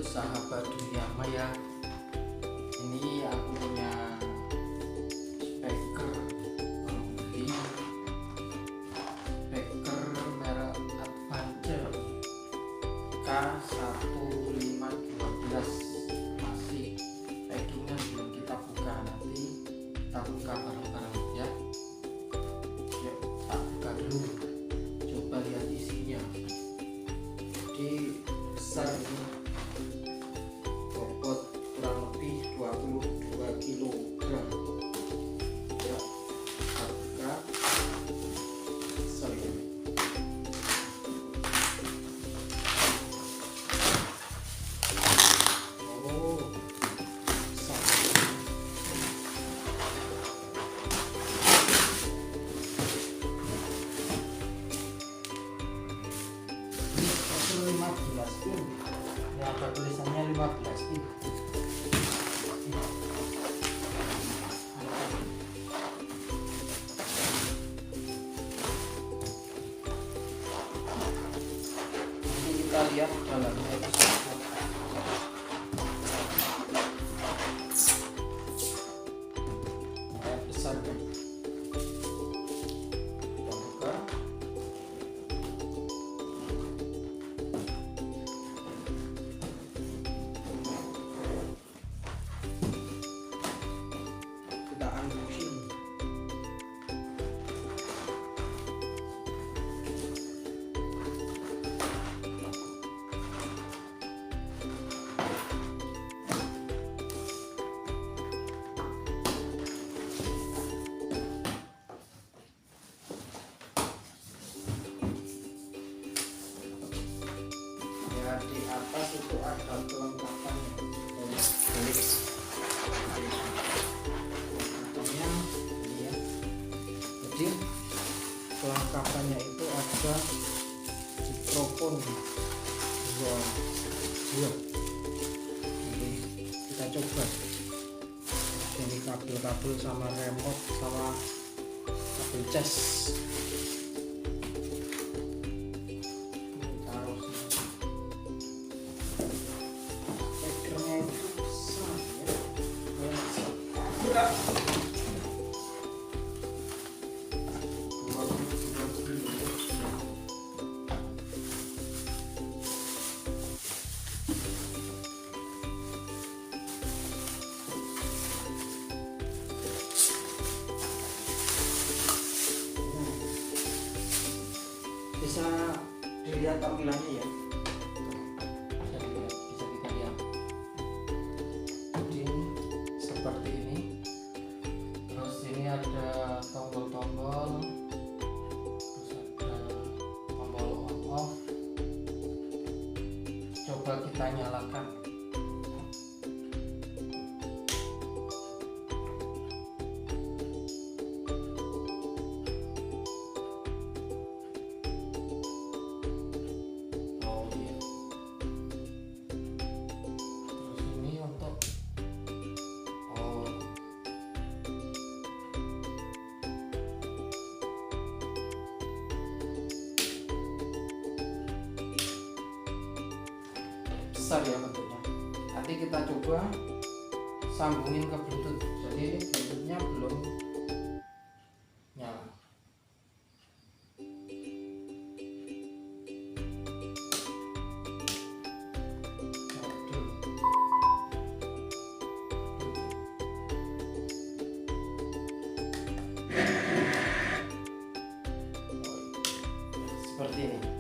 sahabat dunia maya, ini aku punya speaker beli speaker merek Advancer K1512. masih packingnya belum kita buka, nanti kita buka bareng-bareng ya. Yuk tak buka dulu, coba lihat isinya. Jadi besar ini, bobot kurang lebih 22 kg ya. Harga besar ini. Oh, besar. Ini 15 pin. Ini ada tulisannya 15 pin. Nanti kita lihat dalamnya itu seperti apa. Kayak besar kan? Kita buka. Kita unboxing. Ya, di atas itu ada kelengkapan kelengkapannya ini ya. Jadi kelengkapannya itu ada mikrofon dua. Jadi kita coba. Ini kabel-kabel sama remote sama kabel cas. Bisa dilihat tampilannya ya. Bisa kita lihat. Jadi seperti ini. Terus ini ada tombol-tombol, terus ada tombol on off. Coba kita nyalakan. Oh iya. Terus ini untuk besar ya bentuknya. Nanti kita coba sambungin ke Bluetooth. Jadi Bluetoothnya belum nyala. Seperti ini.